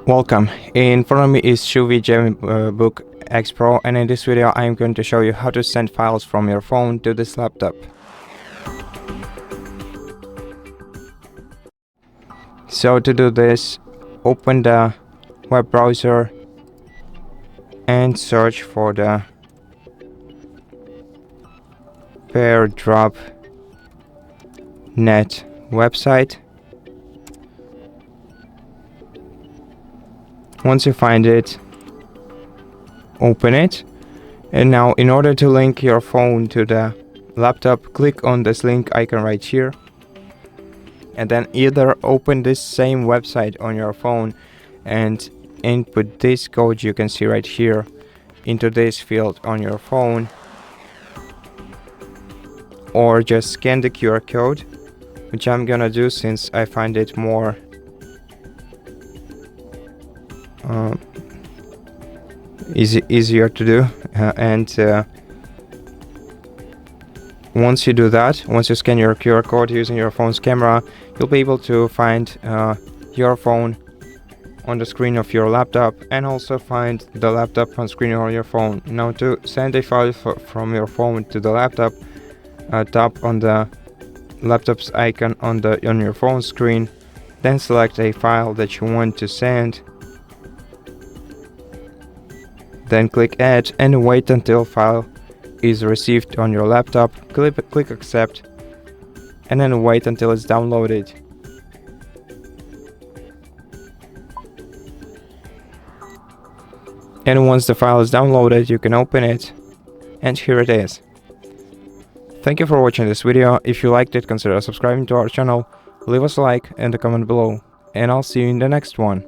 Welcome. In front of me is CHUWI GemiBook X Pro, and in this video I am going to show you how to send files from your phone to this laptop. So to do this, open the web browser and search for the PairDrop net website. Once you find it, open it, and now in order to link your phone to the laptop, click on this link icon right here, and then either open this same website on your phone and input this code you can see right here into this field on your phone, or just scan the QR code, which I'm gonna do since I find it more easier to do. Once you do that, once you scan your QR code using your phone's camera, you'll be able to find your phone on the screen of your laptop, and also find the laptop on screen on your phone. Now to send a file from your phone to the laptop, tap on the laptop's icon on your phone screen, then select a file that you want to send, then click add and wait until file is received on your laptop. Click accept and then wait until it's downloaded. And once the file is downloaded, you can open it, and here it is. Thank you for watching this video. If you liked it, consider subscribing to our channel, leave us a like and a comment below, and I'll see you in the next one.